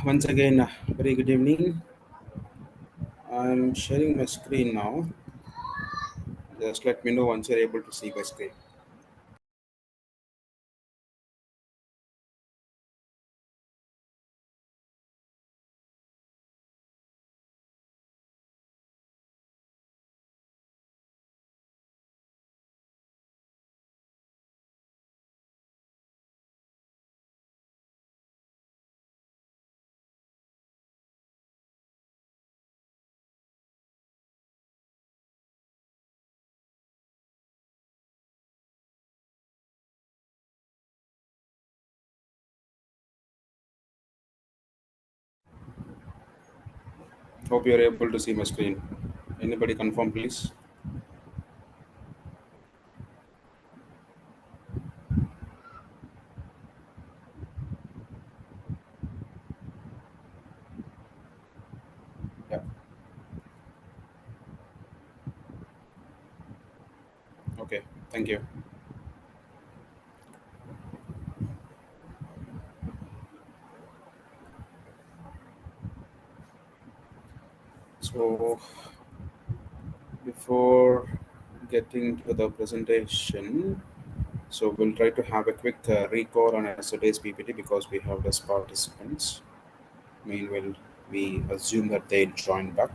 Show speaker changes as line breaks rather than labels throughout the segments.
Once again, very good evening. I'm sharing my screen now. Just let me know once you're able to see my screen. Hope you're able to see my screen. Anybody confirm, please? Yeah. Okay. Thank you. So, before getting to the presentation, so we'll try to have a quick recall on yesterday's PPT because we have less participants. Meanwhile, we assume that they joined back.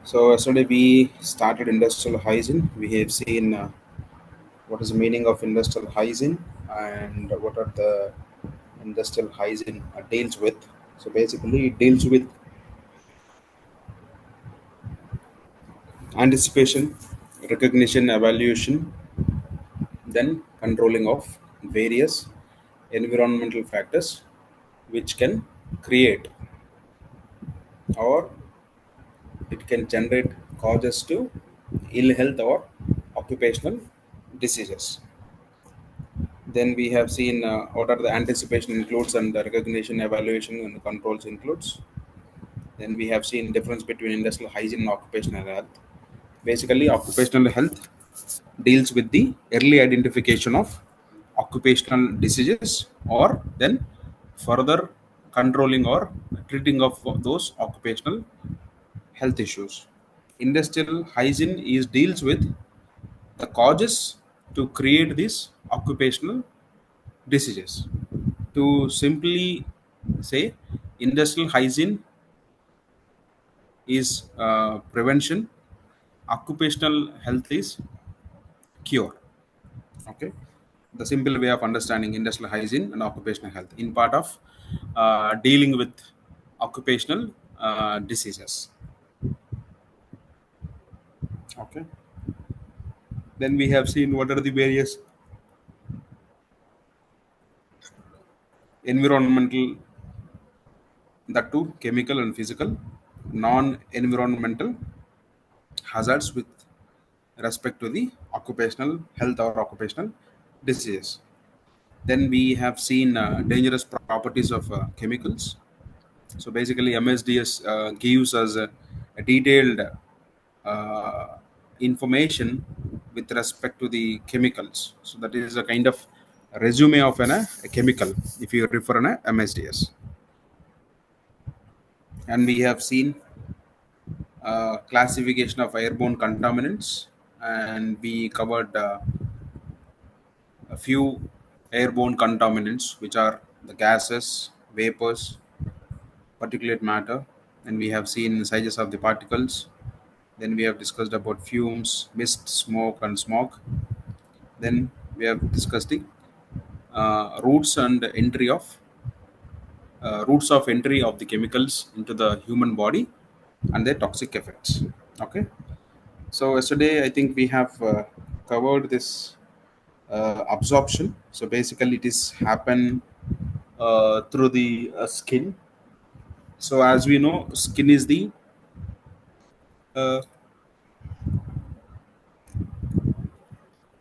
So yesterday we started industrial hygiene. We have seen what is the meaning of industrial hygiene and what are the industrial hygiene deals with. So basically, it deals with anticipation, recognition, evaluation, then controlling of various environmental factors which can create or it can generate causes to ill health or occupational diseases. Then we have seen what are the anticipation includes and the recognition, evaluation, and the controls includes. Then we have seen difference between industrial hygiene and occupational health. Basically, occupational health deals with the early identification of occupational diseases or then further controlling or treating of those occupational health issues. Industrial hygiene is deals with the causes to create these occupational diseases. To simply say, industrial hygiene is prevention, occupational health is cure. Okay, the simple way of understanding industrial hygiene and occupational health in part of dealing with occupational diseases. Okay, then we have seen what are the various environmental, that too chemical and physical, non-environmental hazards with respect to the occupational health or occupational diseases. Then we have seen dangerous properties of chemicals. So basically, MSDS gives us a detailed uh, information with respect to the chemicals. So that is a kind of resume of a chemical if you refer an MSDS. And we have seen classification of airborne contaminants, and we covered a few airborne contaminants, which are the gases, vapors, particulate matter, and we have seen the sizes of the particles. Then we have discussed about fumes, mist, smoke, and smog. Then we have discussed the routes of entry of the chemicals into the human body and their toxic effects. Okay. So yesterday I think we have covered this absorption. So basically it is happen through the skin. So as we know, skin is the uh,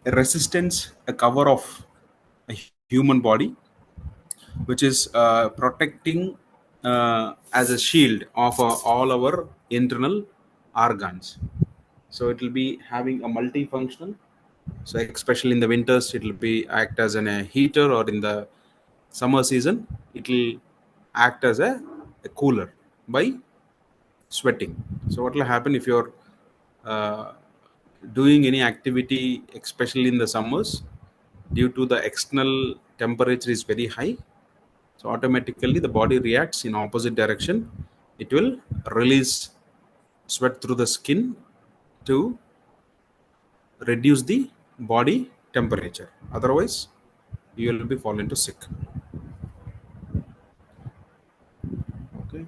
a resistance, a cover of a human body, which is protecting as a shield of all our internal organs. So it will be having a multifunctional. So especially in the winters, it will be act as a heater, or in the summer season, it will act as a cooler by sweating. So what will happen if you're uh, doing any activity, especially in the summers, due to the external temperature is very high, so automatically the body reacts in opposite direction. It will release sweat through the skin to reduce the body temperature. Otherwise, you will be fall into sick. Okay.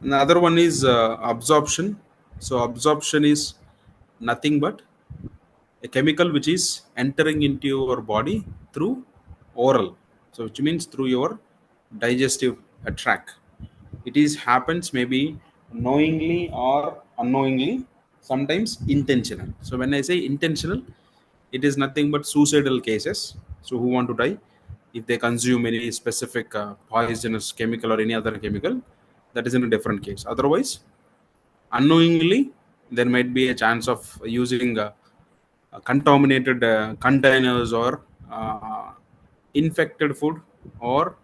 Another one is absorption. So absorption is nothing but a chemical which is entering into your body through oral, so which means through your digestive tract. It is happens maybe knowingly or unknowingly, sometimes intentional. So when I say intentional, it is nothing but suicidal cases. So who want to die if they consume any specific poisonous chemical or any other chemical, that is in a different case. Otherwise, unknowingly, there might be a chance of using contaminated containers, or infected food, or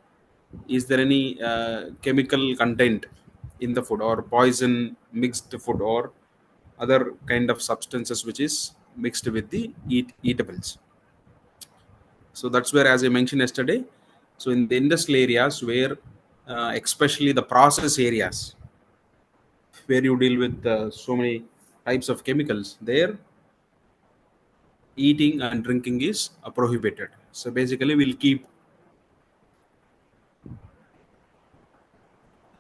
is there any chemical content in the food, or poison mixed food, or other kind of substances which is mixed with the eatables. So that's where, as I mentioned yesterday, so in the industrial areas where especially the process areas where you deal with so many types of chemicals, there eating and drinking is prohibited. So basically, we'll keep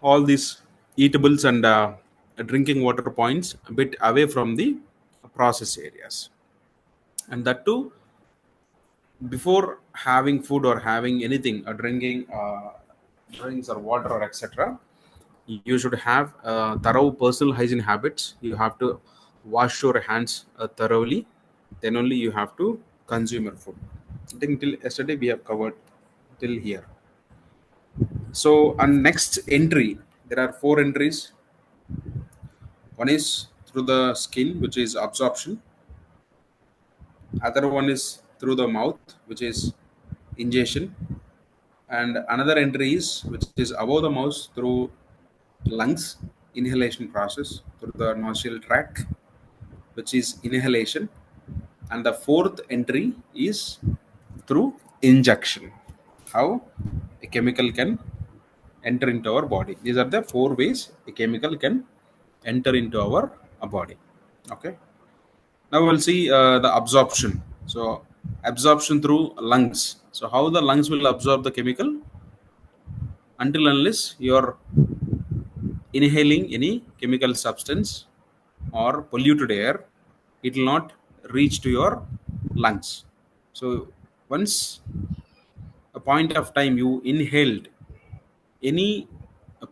all these eatables and drinking water points a bit away from the process areas. And that too, before having food or having anything, drinking drinks or water or etc., you should have thorough personal hygiene habits. You have to wash your hands thoroughly, then only you have to consume your food. I think till yesterday we have covered till here. So, and next entry, there are four entries. One is through the skin, which is absorption. Other one is through the mouth, which is ingestion. And another entry is which is above the mouth through lungs, inhalation process through the nostril tract, which is inhalation. And the fourth entry is through injection. How a chemical can enter into our body. These are the four ways a chemical can enter into our body. Okay. Now we'll see the absorption. So absorption through lungs. So how the lungs will absorb the chemical? Until unless you're inhaling any chemical substance or polluted air, it will not reach to your lungs. So once a point of time you inhaled any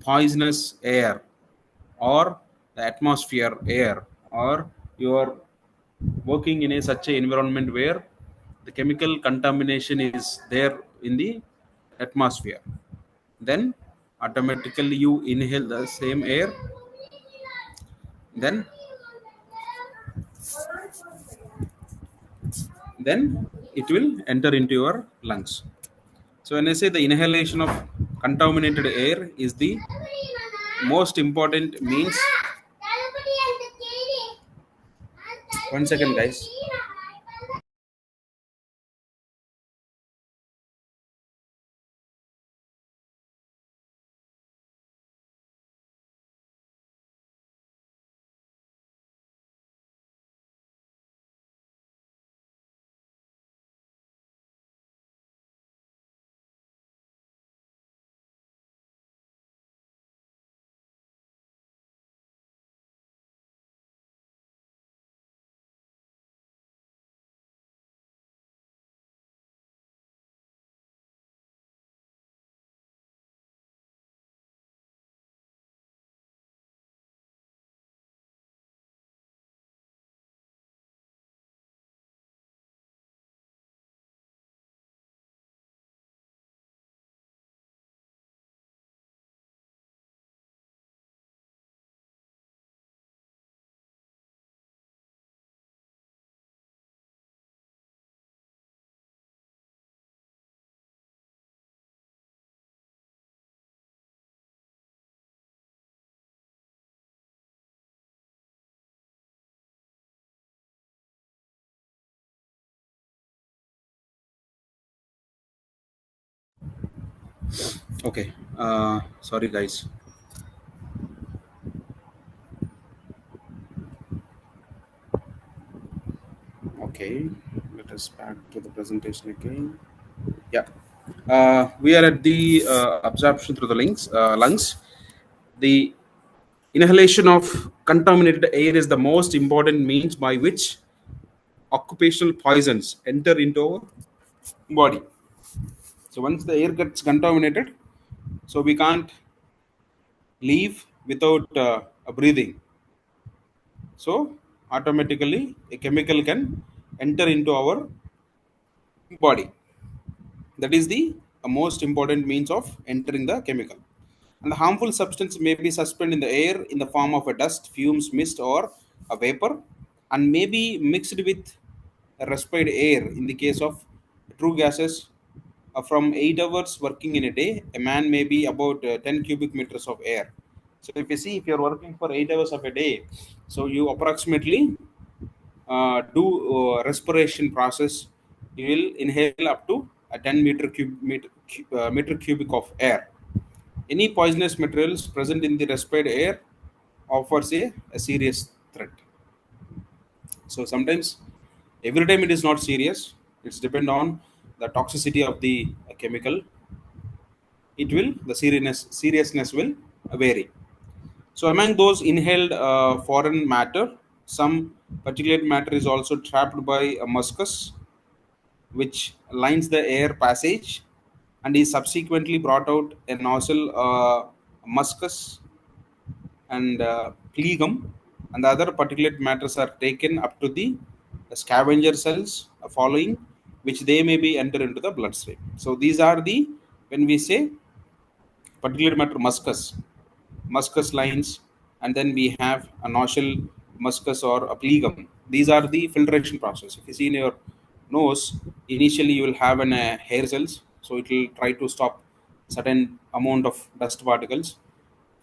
poisonous air, or the atmosphere air, or you are working in a such a environment where the chemical contamination is there in the atmosphere, then automatically you inhale the same air, then it will enter into your lungs. So when I say the inhalation of contaminated air is the most important means, one second guys. Okay. Sorry, guys. Okay. Let us back to the presentation again. Yeah. We are at the absorption through the lungs. The inhalation of contaminated air is the most important means by which occupational poisons enter into our body. So once the air gets contaminated, so we can't leave without breathing. So automatically a chemical can enter into our body. That is the most important means of entering the chemical. And the harmful substance may be suspended in the air in the form of a dust, fumes, mist, or a vapor, and may be mixed with respired air. In the case of true gases, from 8 hours working in a day, a man may be about 10 cubic meters of air. So if you see, if you're working for 8 hours of a day, so you approximately do respiration process, you will inhale up to a 10 meter cubic of air. Any poisonous materials present in the respired air offers a serious threat. So sometimes, every time it is not serious. It's depend on the toxicity of the chemical. It will the seriousness will vary. So among those inhaled foreign matter, some particulate matter is also trapped by a muscus, which lines the air passage and is subsequently brought out a nozzle, muscus and plegum, and the other particulate matters are taken up to the scavenger cells following which they may be enter into the bloodstream. So these are the, when we say particulate matter muscus, muscus lines, and then we have a nostril muscus or a plegum. These are the filtration process. If you see in your nose, initially you will have an hair cells, so it will try to stop certain amount of dust particles.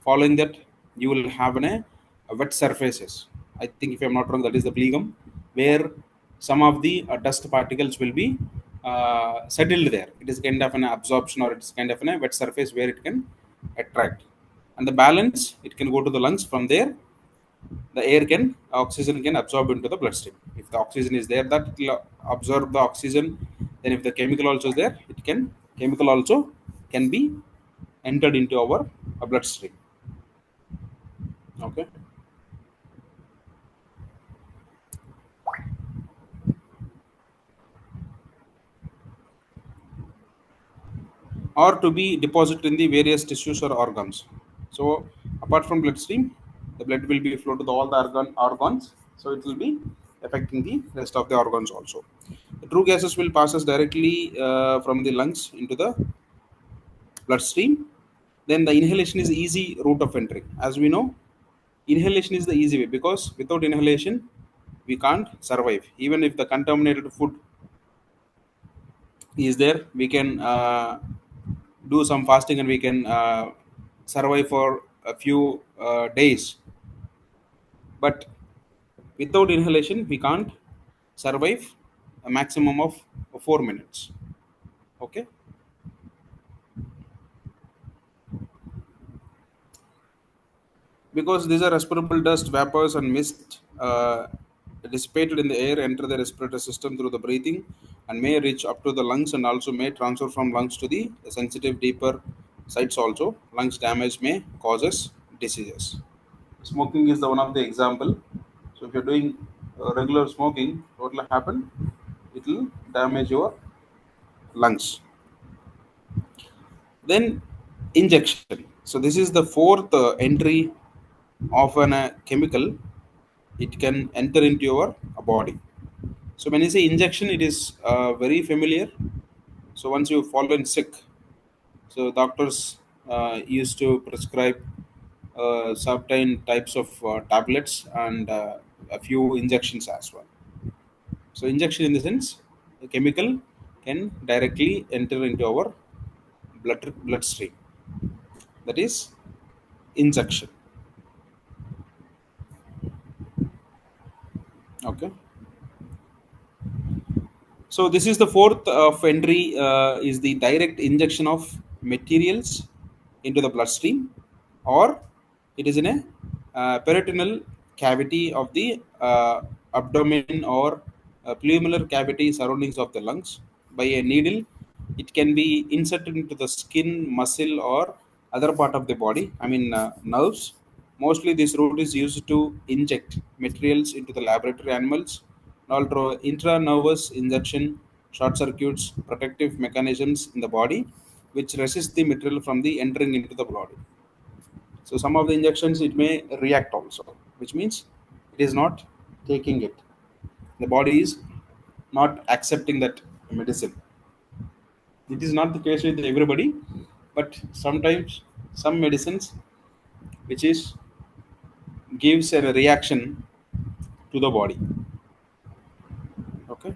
Following that, you will have a wet surfaces. I think if I'm not wrong, that is the plegum, where some of the dust particles will be settled there. It is kind of an absorption, or it's kind of a wet surface where it can attract. And the balance, it can go to the lungs. From there, the air can, oxygen can absorb into the bloodstream. If the oxygen is there, that will absorb the oxygen. Then if the chemical also is there, it can, chemical also can be entered into our bloodstream. Okay. Or to be deposited in the various tissues or organs. So apart from bloodstream, the blood will be flow to the, all the organs. So it will be affecting the rest of the organs also. The true gases will passes directly from the lungs into the bloodstream. Then the inhalation is easy route of entry. As we know, inhalation is the easy way, because without inhalation we can't survive. Even if the contaminated food is there, we can do some fasting and we can survive for a few days. But without inhalation we can't survive a maximum of 4 minutes. Okay. Because these are respirable dust, vapors, and mist dissipated in the air, enter the respiratory system through the breathing, and may reach up to the lungs, and also may transfer from lungs to the sensitive deeper sites also. Lungs damage may causes diseases. Smoking is the one of the example. So if you're doing regular smoking, what will happen? It will damage your lungs. Then injection. So this is the fourth entry of an chemical. It can enter into your body. So when you say injection, it is very familiar. So once you fallen sick, so doctors used to prescribe certain types of tablets and a few injections as well. So injection in the sense, the chemical can directly enter into our bloodstream. That is injection. Okay. So this is the fourth of entry, is the direct injection of materials into the bloodstream, or it is in a peritoneal cavity of the abdomen, or pulmonar cavity surroundings of the lungs. By a needle, it can be inserted into the skin, muscle, or other part of the body, I mean nerves. Mostly this route is used to inject materials into the laboratory animals. Although intranervous injection short circuits protective mechanisms in the body which resist the material from the entering into the body. So some of the injections it may react also, which means it is not taking it. The body is not accepting that medicine. It is not the case with everybody, but sometimes some medicines which is gives a reaction to the body. Okay.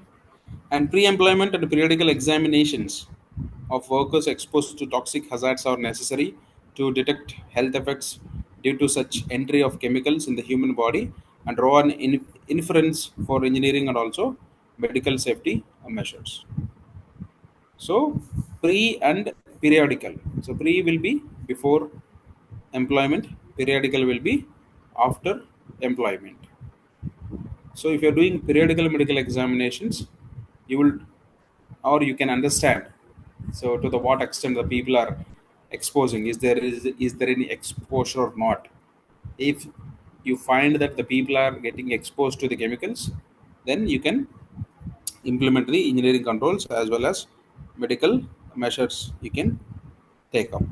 And pre-employment and periodical examinations of workers exposed to toxic hazards are necessary to detect health effects due to such entry of chemicals in the human body and draw an inference for engineering and also medical safety measures. So, pre and periodical. So, pre will be before employment, periodical will be after employment. So, if you're doing periodical medical examinations, you will, or you can understand, so to the what extent the people are exposing, is there any exposure or not. If you find that the people are getting exposed to the chemicals, then you can implement the engineering controls as well as medical measures you can take up.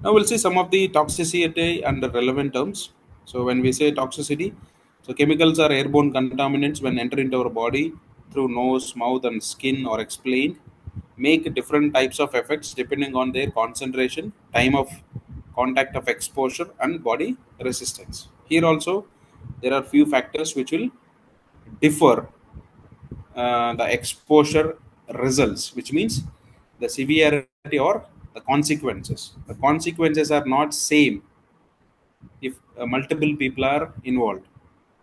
Now we'll see some of the toxicity and the relevant terms. So when we say toxicity, so chemicals are airborne contaminants when enter into our body through nose, mouth, and skin or explained, make different types of effects depending on their concentration, time of contact of exposure, and body resistance. Here also there are few factors which will differ the exposure results, which means the severity or the consequences. The consequences are not same if multiple people are involved.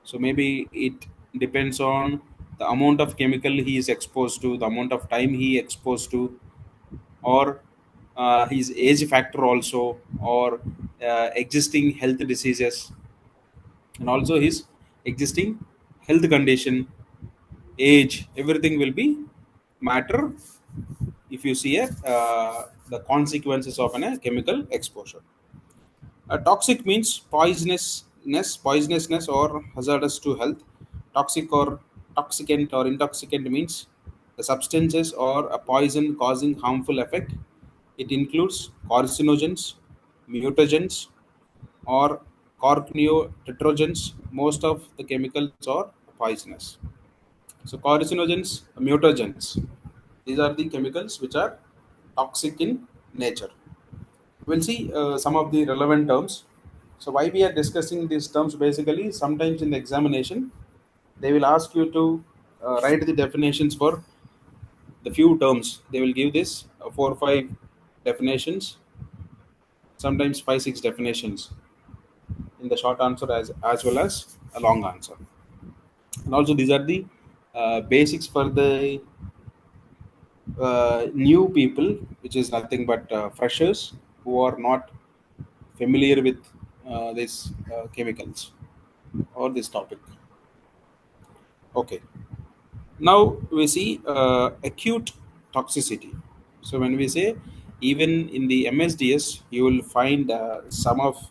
So maybe it depends on the amount of chemical he is exposed to, the amount of time he exposed to, or his age factor also, or existing health diseases, and also his existing health condition, age, everything will be matter if you see the consequences of a chemical exposure. Toxic means poisonousness or hazardous to health. Toxic or toxicant or intoxicant means the substances or a poison causing harmful effect. It includes carcinogens, mutagens, or carcinotetrogens. Most of the chemicals are poisonous. So carcinogens, mutagens. These are the chemicals which are toxic in nature. We'll see some of the relevant terms. So why we are discussing these terms, basically sometimes in the examination they will ask you to write the definitions for the few terms. They will give this 4 or 5 definitions, sometimes 5 or 6 definitions in the short answer as well as a long answer. And also these are the basics for the new people, which is nothing but freshers who are not familiar with these chemicals or this topic. Okay. Now we see acute toxicity. So when we say, even in the MSDS, you will find some of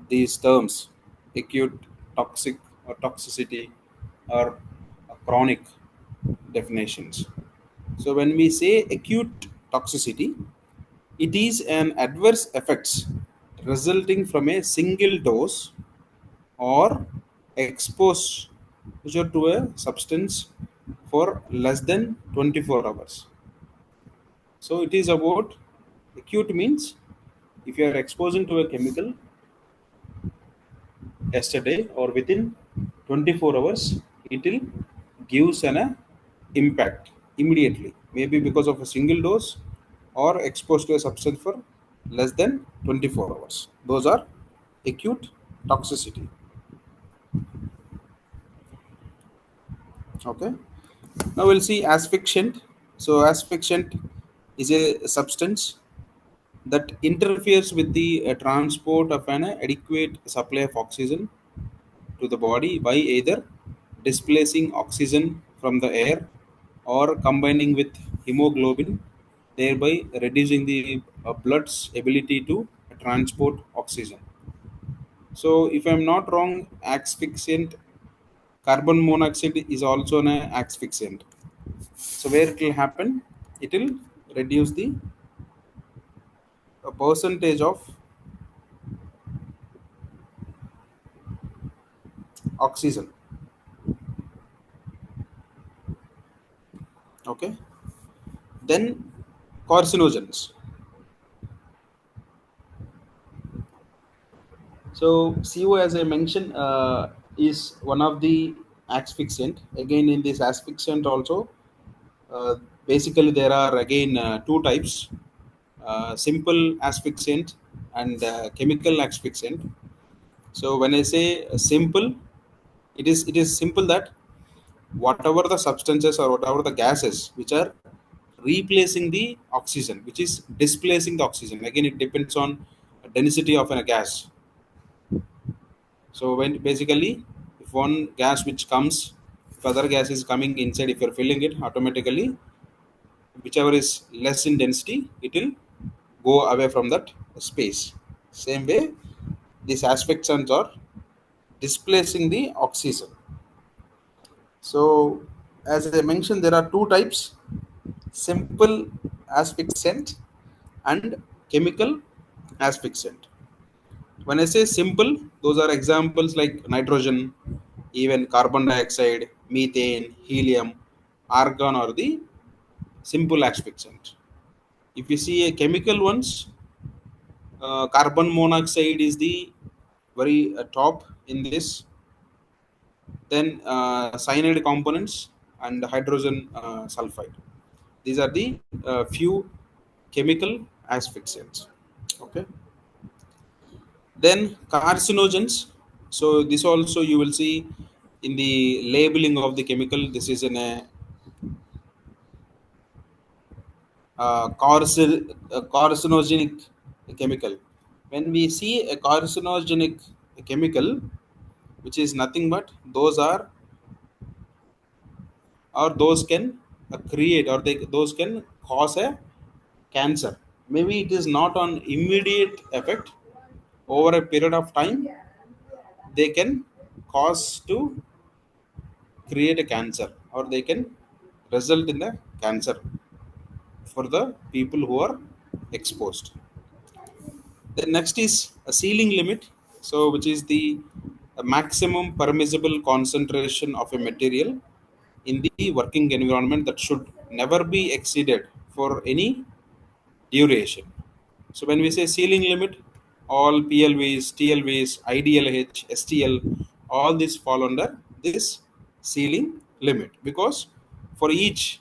these terms: acute, toxic, or toxicity, or chronic definitions. So when we say acute toxicity, it is an adverse effects resulting from a single dose or exposure to a substance for less than 24 hours. So it is about acute means if you are exposing to a chemical yesterday or within 24 hours, it will gives an impact immediately, maybe because of a single dose or exposed to a substance for less than 24 hours. Those are acute toxicity. Okay. Now we'll see asphyxiant. So asphyxiant is a substance that interferes with the transport of an adequate supply of oxygen to the body by either displacing oxygen from the air or combining with hemoglobin, thereby reducing the blood's ability to transport oxygen. So, if I'm not wrong, asphyxiant carbon monoxide is also an asphyxiant. So, where it will happen, it will reduce the percentage of oxygen. Okay, then carcinogens. So CO, as I mentioned, is one of the asphyxiant. Again, in this asphyxiant also, uh, basically there are again two types: simple asphyxiant and chemical asphyxiant. So when I say simple, it is simple that whatever the substances or whatever the gases which are replacing the oxygen, which is displacing the oxygen. Again, it depends on density of a gas. So when basically, if one gas which comes, if other gas is coming inside, if you're filling it, automatically whichever is less in density, it will go away from that space. Same way, these asphyxiants are displacing the oxygen. So as I mentioned, there are two types: simple asphyxiant and chemical asphyxiant. When I say simple, those are examples like nitrogen, even carbon dioxide, methane, helium, argon, or the simple asphyxiant. If you see a chemical ones, carbon monoxide is the very top in this. Then cyanide components and hydrogen sulfide. These are the few chemical asphyxiants. Okay. Then carcinogens. So this also you will see in the labeling of the chemical. This is in a carcinogenic chemical. When we see a carcinogenic chemical, which is nothing but those can create, or those can cause a cancer. Maybe it is not on immediate effect. Over a period of time, they can cause to create a cancer, or they can result in a cancer for the people who are exposed. The next is a ceiling limit, so which is the maximum permissible concentration of a material in the working environment that should never be exceeded for any duration. So when we say ceiling limit, all PLVs, TLVs, IDLH, STL, all this fall under this ceiling limit, because for each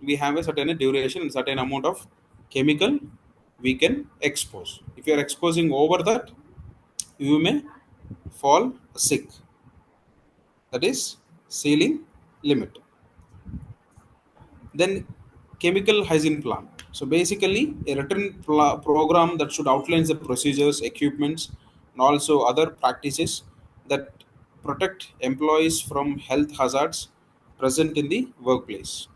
we have a certain duration and certain amount of chemical we can expose. If you are exposing over that, you may fall sick. That is ceiling limit. Then chemical hygiene plan. So basically, a written program that should outline the procedures, equipments, and also other practices that protect employees from health hazards present in the workplace.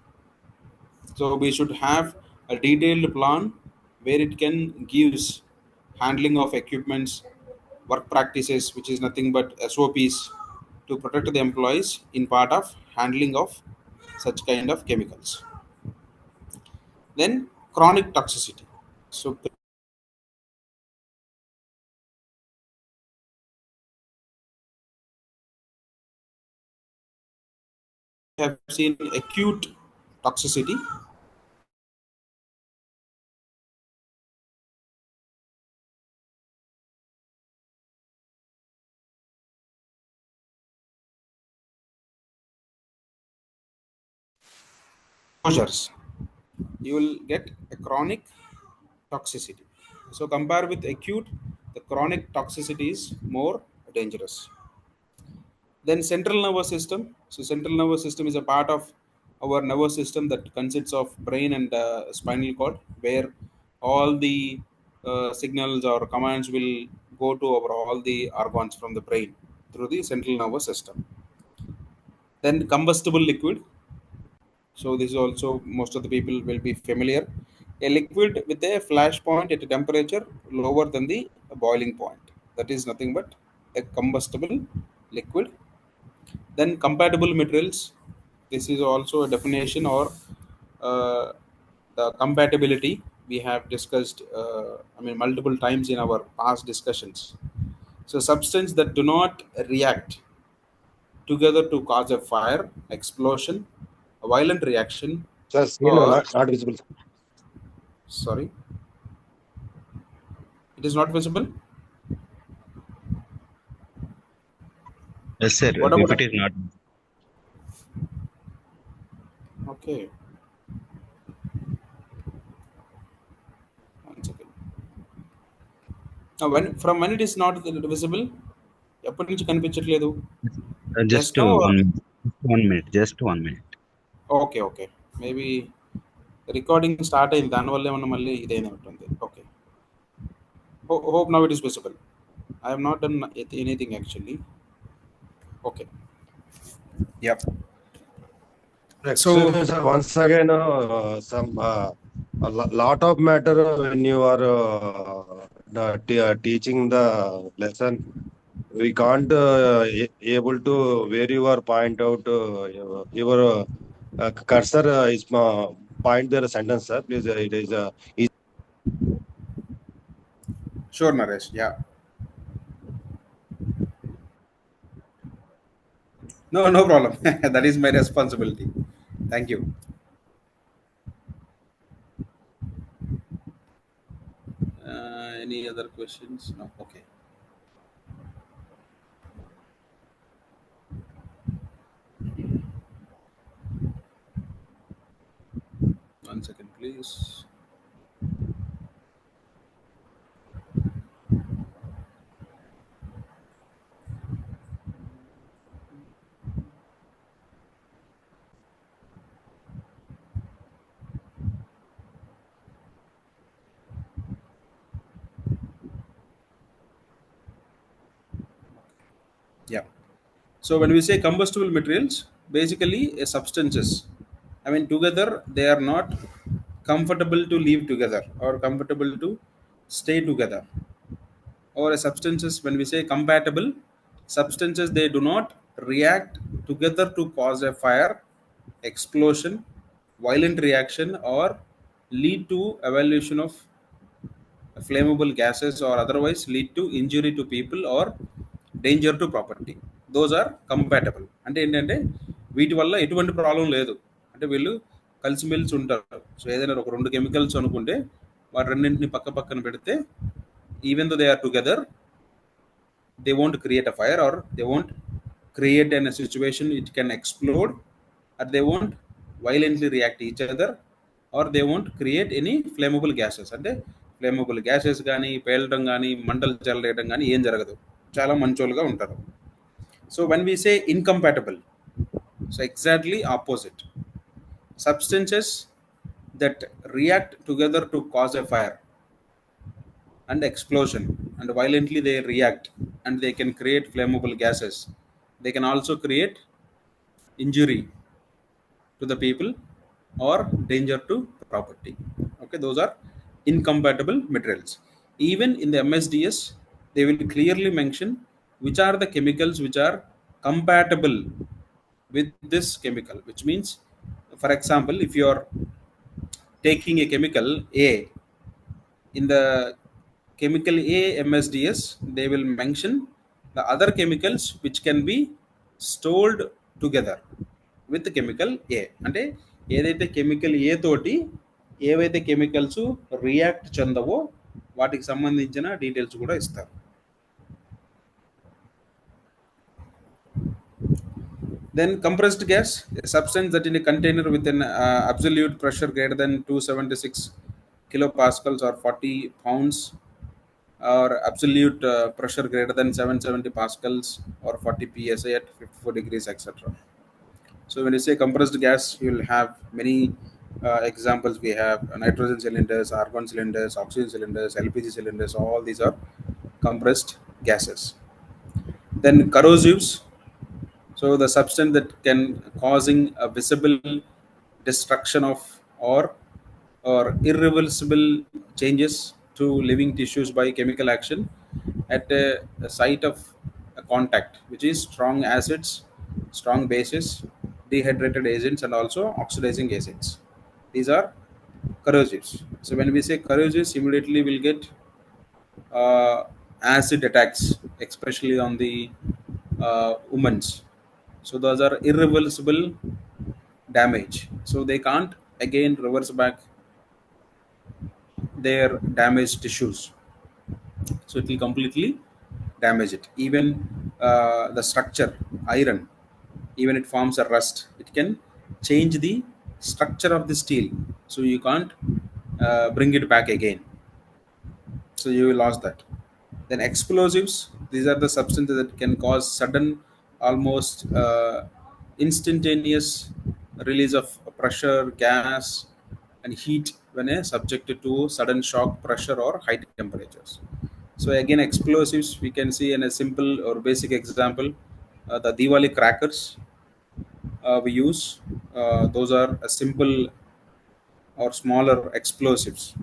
So we should have a detailed plan where it can gives handling of equipments, work practices, which is nothing but SOPs to protect the employees in part of handling of such kind of chemicals. Then chronic toxicity. So we have seen acute toxicity. Exposures. You will get a chronic toxicity. So compare with acute, the chronic toxicity is more dangerous. Then central nervous system. So central nervous system is a part of our nervous system that consists of brain and spinal cord, where all the signals or commands will go to our all the organs from the brain through the central nervous system. Then combustible liquid. So this is also most of the people will be familiar. A liquid with a flash point at a temperature lower than the boiling point. That is nothing but a combustible liquid. Then compatible materials. This is also a definition or uh, the compatibility we have discussed. Multiple times in our past discussions. So substance that do not react together to cause a fire, explosion, a violent reaction,
Sir, screen
or
not visible.
sorry, it is not visible.
Yes, sir.
What
If
about?
it is not,
Okay, one second. Now, when it is not visible, ఎప్పటి నుంచి కనిపించట్లేదు?
just
Just now?
one minute. 1 minute. Just 1 minute.
Okay okay maybe recording start అయింది దానివల్ల ఏమన్నా మళ్ళీ ఇదైనా ఉంటుంది. Okay, hope now it is visible. I have not done anything actually. Okay. Yep.
Excuse
So
me, sir. Once again, some lot of matter when you are teaching the lesson. We can't able to where you are point out your cursor is point there a sentence, sir. Please, it is
sure, Naresh. Yeah. No, no problem. That is my responsibility. Thank you. Any other questions? No. Okay. One second, please. Yeah. So when we say combustible materials, basically a substances. Together they are not comfortable to live together or comfortable to stay together. Or a substances, when we say compatible substances, they do not react together to cause a fire, explosion, violent reaction, or lead to evaluation of flammable gases or otherwise lead to injury to people or danger to property. Those are compatible. అంటే ఏంటంటే వీటి వల్ల ఎటువంటి problem లేదు, అంటే వీళ్ళు కలిసిమెలిసి ఉంటారు. సో ఏదైనా ఒక రెండు కెమికల్స్ అనుకుంటే వాటి రెండింటిని పక్క పక్కన పెడితే even though they are together, they won't create a fire or they won't create in a situation it can explode, or they won't violently react each other, or they won't create any flammable gases. అంటే flammable gases కానీ పేలడం కానీ మంటలు చెలరేయడం కానీ ఏం జరగదు, చాలా మంచోళ్ళుగా ఉంటారు. So when we say incompatible, so exactly opposite. Substances that react together to cause a fire and explosion, and violently they react, and they can create flammable gases. They can also create injury to the people or danger to property. Okay, those are incompatible materials. Even in the MSDS they will clearly mention which are the chemicals which are compatible with this chemical, which means, for example, if you are taking a chemical A, in the chemical A MSDS they will mention the other chemicals which can be stored together with chemical A. అంటే ఏదైతే chemical ఏ తోటి ఏవైతే chemicals react చెందవో వాటికి సంబంధించిన details కూడా ఇస్తారు. Then compressed gas, a substance that in a container with an absolute pressure greater than 276 kilopascals or 40 pounds, or absolute pressure greater than 770 pascals or 40 psi at 54 degrees, etc. So when you say compressed gas, you will have many Examples we have nitrogen cylinders, argon cylinders, oxygen cylinders, LPG cylinders. All these are compressed gases. Then corrosives, so the substance that can causing a visible destruction of or irreversible changes to living tissues by chemical action at a site of a contact, which is strong acids, strong bases, dehydrated agents, and also oxidizing agents. These are corrosives. So when we say corrosives, immediately we'll get uh, acid attacks, especially on the women's. So those are irreversible damage. So they can't again reverse back their damaged tissues. So it will completely damage it. Even the structure, iron, even it forms a rust. It can change the structure of the steel. So you can't bring it back again. So you will lose that. Then explosives, these are the substances that can cause sudden, almost instantaneous release of pressure, gas, and heat when subjected to sudden shock, pressure, or high temperatures. So again, explosives we can see in a simple or basic example, the Diwali crackers we use. Those are a simple or smaller explosives.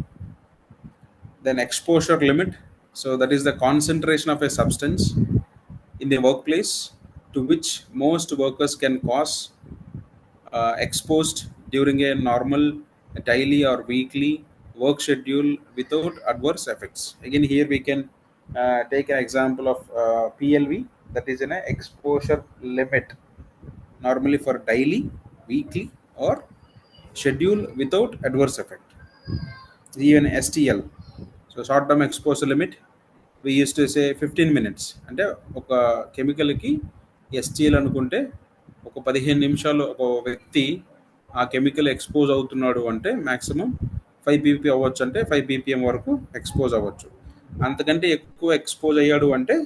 Then exposure limit, so that is the concentration of a substance in the workplace to which most workers can cause exposed during a normal daily or weekly work schedule without adverse effects. Again, here we can take an example of PLV, that is an exposure limit, normally for daily, weekly, or schedule without adverse effect. Even STL, so short term exposure limit, we used to say 15 minutes. అంటే ఒక కెమికల్కి STL అనుకుంటే ఒక 15 నిమిషాలు ఒక వ్యక్తి ఆ chemical expose అవుతున్నాడు అంటే మ్యాక్సిమం 5 పీపీ అవ్వచ్చు, అంటే 5 పీపీఎం వరకు ఎక్స్పోజ్ అవ్వచ్చు. అంతకంటే ఎక్కువ ఎక్స్పోజ్ అయ్యాడు అంటే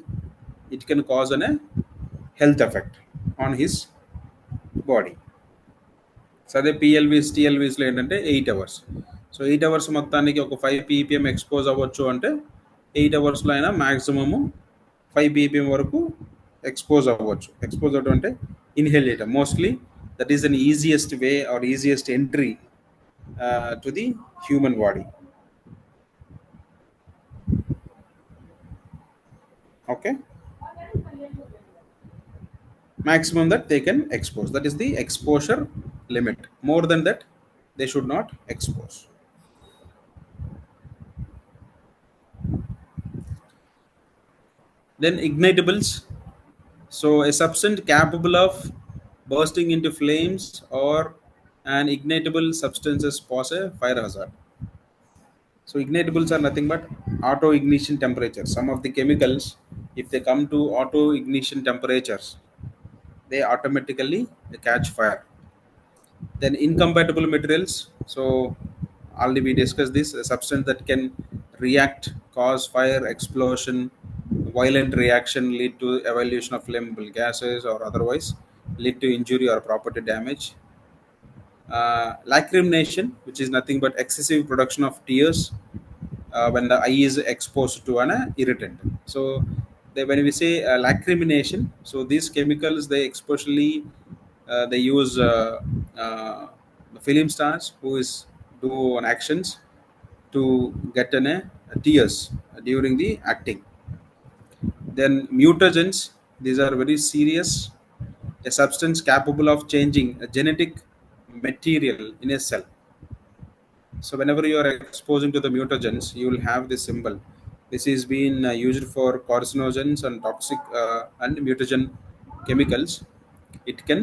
ఇట్ కెన్ కాజ్ అనే health effect on his body. So అదే పిఎల్వీస్ టీఎల్వీస్లో ఏంటంటే 8 అవర్స్. సో 8 అవర్స్ మొత్తానికి ఒక 5 పీపీఎం ఎక్స్పోజ్ అవ్వచ్చు అంటే 8 అవర్స్లో అయినా మ్యాక్సిమము 5 పీపీఎం వరకు ఎక్స్పోజ్ అవ్వచ్చు. ఎక్స్పోజ్ అవ్వడం అంటే ఇన్హేల్ చేయటం. Mostly that is an easiest way or easiest entry to the human body. Okay, maximum that they can expose, that is the exposure limit. More than that they should not expose. Then ignitables, so a substance capable of bursting into flames or an ignitable substances pose a fire hazard. So ignitables are nothing but auto ignition temperatures. Some of the chemicals, if they come to auto ignition temperatures, they automatically catch fire. Then incompatible materials, so already we discussed this, a substance that can react, cause fire, explosion, violent reaction, lead to evolution of flammable gases, or otherwise lead to injury or property damage. Lacrimination, which is nothing but excessive production of tears when the eye is exposed to an irritant. So when we say lacrimination, so these chemicals they especially they use the film stars who is do on actions to get an tears during the acting. Then mutagens, these are very serious, a substance capable of changing a genetic material in a cell. So whenever you are exposing to the mutagens, you will have this symbol. This is being used for carcinogens and toxic and mutagen chemicals. It can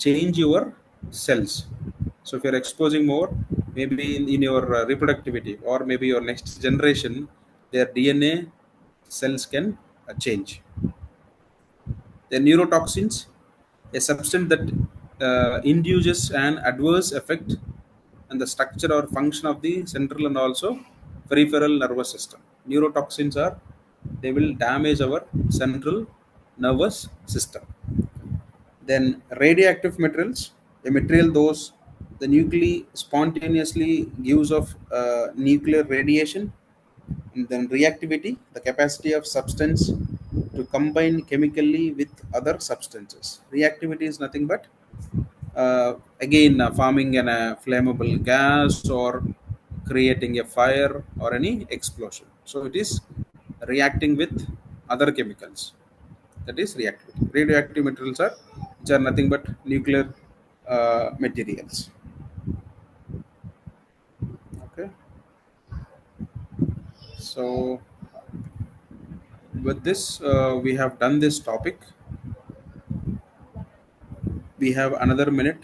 change your cells. So if you're exposing more, maybe in your reproductivity or maybe your next generation, their DNA cells can change. The neurotoxins, a substance that induces an adverse effect on the structure or function of the central and also peripheral nervous system. Neurotoxins are, they will damage our central nervous system. Then radioactive materials, a material those The nuclei spontaneously gives of nuclear radiation. And then reactivity, the capacity of substance to combine chemically with other substances. Reactivity is nothing but again forming an flammable gas or creating a fire or any explosion. So it is reacting with other chemicals. That is reactivity. Radioactive materials are which are nothing but nuclear materials. Okay. So with this, we have done this topic. We have another minute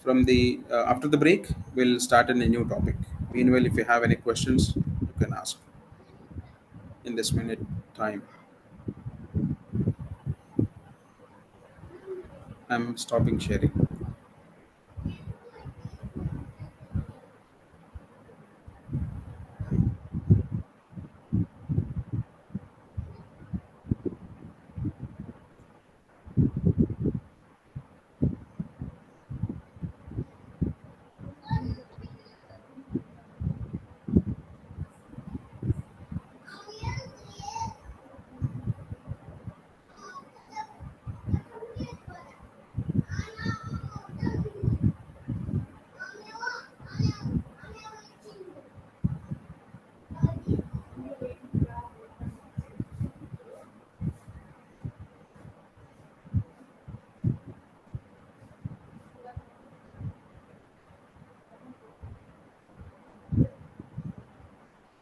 from the after the break. We'll start in a new topic. Meanwhile, if you have any questions, you can ask in this minute time. I'm stopping sharing.